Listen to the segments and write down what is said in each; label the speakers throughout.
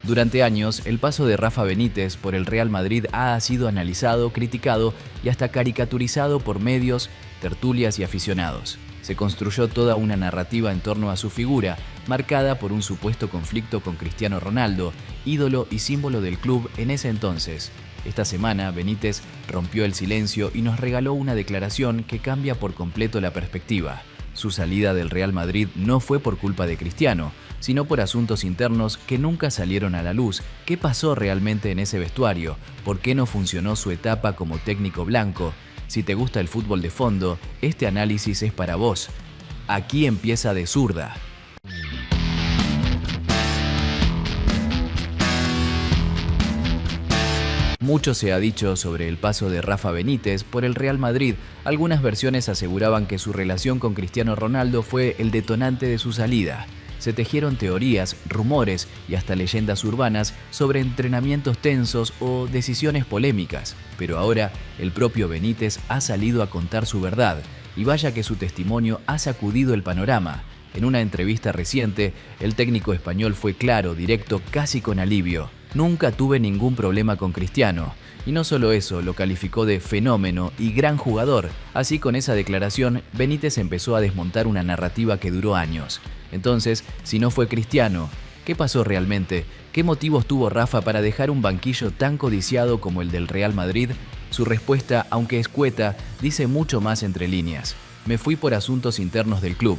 Speaker 1: Durante años, el paso de Rafa Benítez por el Real Madrid ha sido analizado, criticado y hasta caricaturizado por medios, tertulias y aficionados. Se construyó toda una narrativa en torno a su figura, marcada por un supuesto conflicto con Cristiano Ronaldo, ídolo y símbolo del club en ese entonces. Esta semana, Benítez rompió el silencio y nos regaló una declaración que cambia por completo la perspectiva. Su salida del Real Madrid no fue por culpa de Cristiano, sino por asuntos internos que nunca salieron a la luz. ¿Qué pasó realmente en ese vestuario? ¿Por qué no funcionó su etapa como técnico blanco? Si te gusta el fútbol de fondo, este análisis es para vos. Aquí empieza De Zurda. Mucho se ha dicho sobre el paso de Rafa Benítez por el Real Madrid. Algunas versiones aseguraban que su relación con Cristiano Ronaldo fue el detonante de su salida. Se tejieron teorías, rumores y hasta leyendas urbanas sobre entrenamientos tensos o decisiones polémicas. Pero ahora el propio Benítez ha salido a contar su verdad, y vaya que su testimonio ha sacudido el panorama. En una entrevista reciente, el técnico español fue claro, directo, casi con alivio. Nunca tuve ningún problema con Cristiano. Y no solo eso, lo calificó de fenómeno y gran jugador. Así, con esa declaración, Benítez empezó a desmontar una narrativa que duró años. Entonces, si no fue Cristiano, ¿qué pasó realmente? ¿Qué motivos tuvo Rafa para dejar un banquillo tan codiciado como el del Real Madrid? Su respuesta, aunque escueta, dice mucho más entre líneas. Me fui por asuntos internos del club.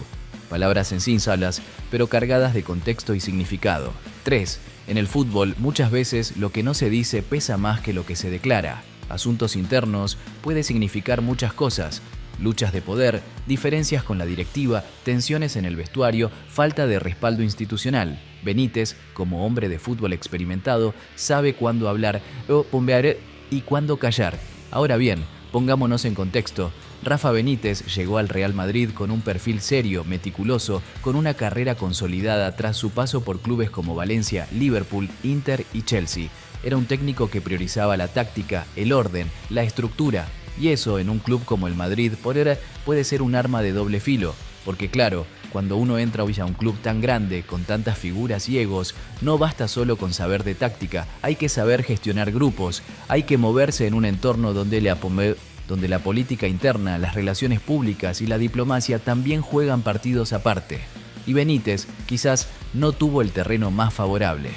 Speaker 1: Palabras sencillas, pero cargadas de contexto y significado. 3. En el fútbol, muchas veces lo que no se dice pesa más que lo que se declara. Asuntos internos puede significar muchas cosas. Luchas de poder, diferencias con la directiva, tensiones en el vestuario, falta de respaldo institucional. Benítez, como hombre de fútbol experimentado, sabe cuándo hablar o bombear y cuándo callar. Ahora bien, pongámonos en contexto. Rafa Benítez llegó al Real Madrid con un perfil serio, meticuloso, con una carrera consolidada tras su paso por clubes como Valencia, Liverpool, Inter y Chelsea. Era un técnico que priorizaba la táctica, el orden, la estructura, y eso en un club como el Madrid puede ser un arma de doble filo, porque claro, cuando uno entra hoy a un club tan grande, con tantas figuras y egos, no basta solo con saber de táctica, hay que saber gestionar grupos, hay que moverse en un entorno donde la política interna, las relaciones públicas y la diplomacia también juegan partidos aparte. Y Benítez quizás no tuvo el terreno más favorable.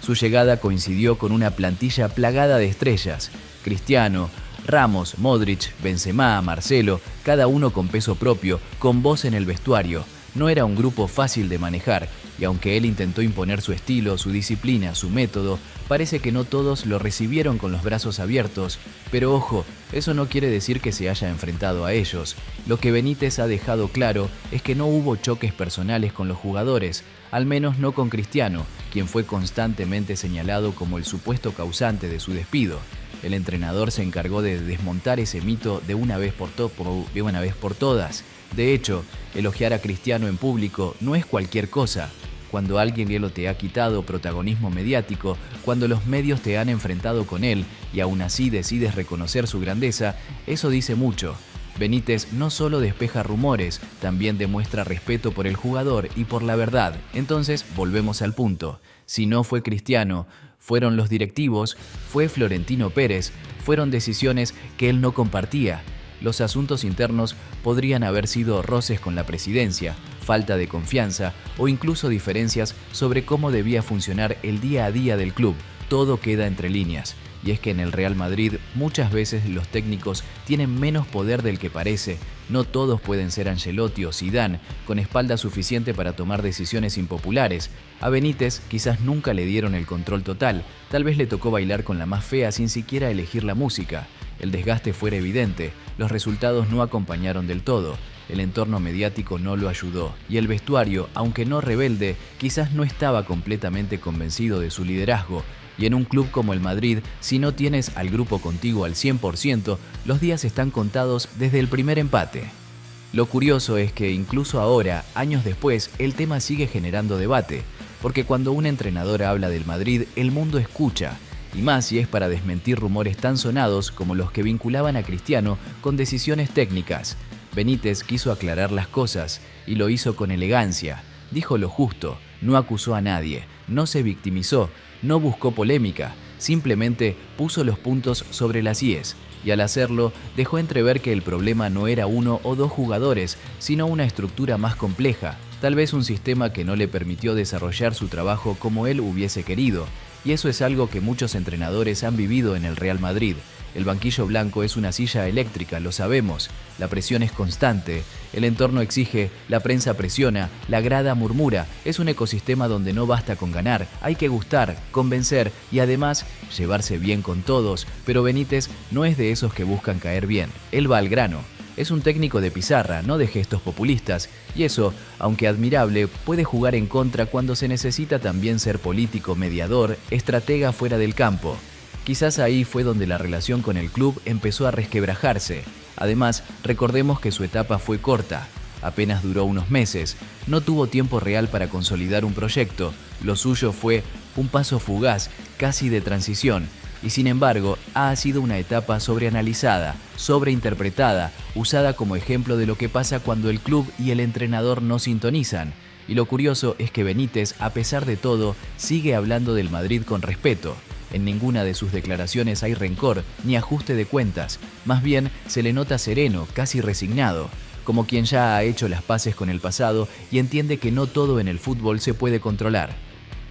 Speaker 1: Su llegada coincidió con una plantilla plagada de estrellas: Cristiano, Ramos, Modric, Benzema, Marcelo, cada uno con peso propio, con voz en el vestuario. No era un grupo fácil de manejar, y aunque él intentó imponer su estilo, su disciplina, su método, parece que no todos lo recibieron con los brazos abiertos. Pero ojo, eso no quiere decir que se haya enfrentado a ellos. Lo que Benítez ha dejado claro es que no hubo choques personales con los jugadores, al menos no con Cristiano, quien fue constantemente señalado como el supuesto causante de su despido. El entrenador se encargó de desmontar ese mito de una vez por todas. De hecho, elogiar a Cristiano en público no es cualquier cosa. Cuando alguien te ha quitado protagonismo mediático, cuando los medios te han enfrentado con él y aún así decides reconocer su grandeza, eso dice mucho. Benítez no solo despeja rumores, también demuestra respeto por el jugador y por la verdad. Entonces, volvemos al punto. Si no fue Cristiano, fueron los directivos, fue Florentino Pérez, fueron decisiones que él no compartía. Los asuntos internos podrían haber sido roces con la presidencia, falta de confianza o incluso diferencias sobre cómo debía funcionar el día a día del club. Todo queda entre líneas. Y es que en el Real Madrid muchas veces los técnicos tienen menos poder del que parece. No todos pueden ser Ancelotti o Zidane, con espalda suficiente para tomar decisiones impopulares. A Benítez quizás nunca le dieron el control total, tal vez le tocó bailar con la más fea sin siquiera elegir la música. El desgaste fuera evidente, los resultados no acompañaron del todo, el entorno mediático no lo ayudó, y el vestuario, aunque no rebelde, quizás no estaba completamente convencido de su liderazgo. Y en un club como el Madrid, si no tienes al grupo contigo al 100%, los días están contados desde el primer empate. Lo curioso es que incluso ahora, años después, el tema sigue generando debate, porque cuando un entrenador habla del Madrid, el mundo escucha, y más si es para desmentir rumores tan sonados como los que vinculaban a Cristiano con decisiones técnicas. Benítez quiso aclarar las cosas, y lo hizo con elegancia. Dijo lo justo, No acusó a nadie, no se victimizó, no buscó polémica, simplemente puso los puntos sobre las íes. Y al hacerlo, dejó entrever que el problema no era uno o dos jugadores, sino una estructura más compleja, tal vez un sistema que no le permitió desarrollar su trabajo como él hubiese querido. Y eso es algo que muchos entrenadores han vivido en el Real Madrid. El banquillo blanco es una silla eléctrica, lo sabemos. La presión es constante, el entorno exige, la prensa presiona, la grada murmura. Es un ecosistema donde no basta con ganar, hay que gustar, convencer y además llevarse bien con todos. Pero Benítez no es de esos que buscan caer bien, él va al grano. Es un técnico de pizarra, no de gestos populistas, y eso, aunque admirable, puede jugar en contra cuando se necesita también ser político, mediador, estratega fuera del campo. Quizás ahí fue donde la relación con el club empezó a resquebrajarse. Además, recordemos que su etapa fue corta, apenas duró unos meses, no tuvo tiempo real para consolidar un proyecto, lo suyo fue un paso fugaz, casi de transición, y sin embargo ha sido una etapa sobreanalizada, sobreinterpretada, usada como ejemplo de lo que pasa cuando el club y el entrenador no sintonizan. Y lo curioso es que Benítez, a pesar de todo, sigue hablando del Madrid con respeto. En ninguna de sus declaraciones hay rencor ni ajuste de cuentas, más bien se le nota sereno, casi resignado, como quien ya ha hecho las paces con el pasado y entiende que no todo en el fútbol se puede controlar.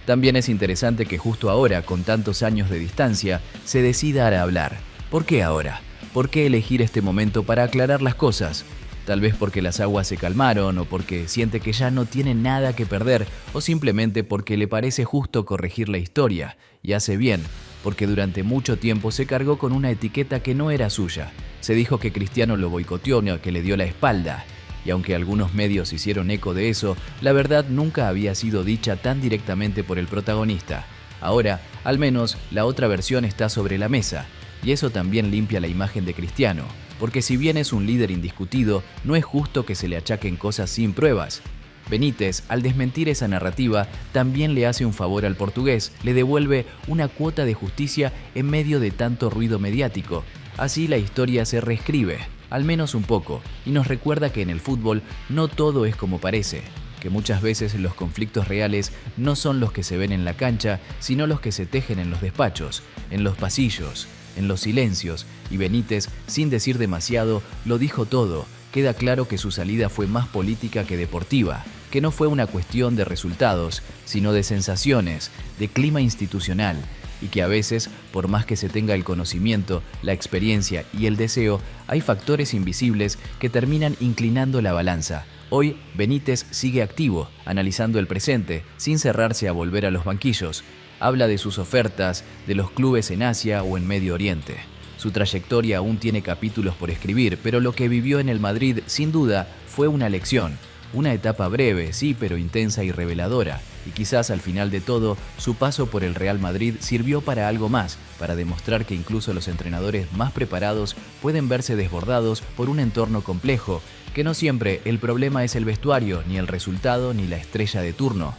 Speaker 1: También es interesante que justo ahora, con tantos años de distancia, se decida a hablar. ¿Por qué ahora? ¿Por qué elegir este momento para aclarar las cosas? Tal vez porque las aguas se calmaron o porque siente que ya no tiene nada que perder o simplemente porque le parece justo corregir la historia. Y hace bien, porque durante mucho tiempo se cargó con una etiqueta que no era suya. Se dijo que Cristiano lo boicoteó o que le dio la espalda. Y aunque algunos medios hicieron eco de eso, la verdad nunca había sido dicha tan directamente por el protagonista. Ahora, al menos, la otra versión está sobre la mesa. Y eso también limpia la imagen de Cristiano. Porque si bien es un líder indiscutido, no es justo que se le achaquen cosas sin pruebas. Benítez, al desmentir esa narrativa, también le hace un favor al portugués, le devuelve una cuota de justicia en medio de tanto ruido mediático. Así la historia se reescribe, al menos un poco, y nos recuerda que en el fútbol no todo es como parece, que muchas veces los conflictos reales no son los que se ven en la cancha, sino los que se tejen en los despachos, en los pasillos, en los silencios, y Benítez, sin decir demasiado, lo dijo todo. Queda claro que su salida fue más política que deportiva, que no fue una cuestión de resultados, sino de sensaciones, de clima institucional, y que a veces, por más que se tenga el conocimiento, la experiencia y el deseo, hay factores invisibles que terminan inclinando la balanza. Hoy, Benítez sigue activo, analizando el presente, sin cerrarse a volver a los banquillos. Habla de sus ofertas, de los clubes en Asia o en Medio Oriente. Su trayectoria aún tiene capítulos por escribir, pero lo que vivió en el Madrid, sin duda, fue una lección. Una etapa breve, sí, pero intensa y reveladora. Y quizás al final de todo, su paso por el Real Madrid sirvió para algo más, para demostrar que incluso los entrenadores más preparados pueden verse desbordados por un entorno complejo, que no siempre el problema es el vestuario, ni el resultado, ni la estrella de turno.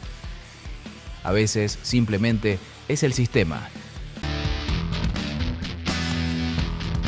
Speaker 1: A veces, simplemente, es el sistema.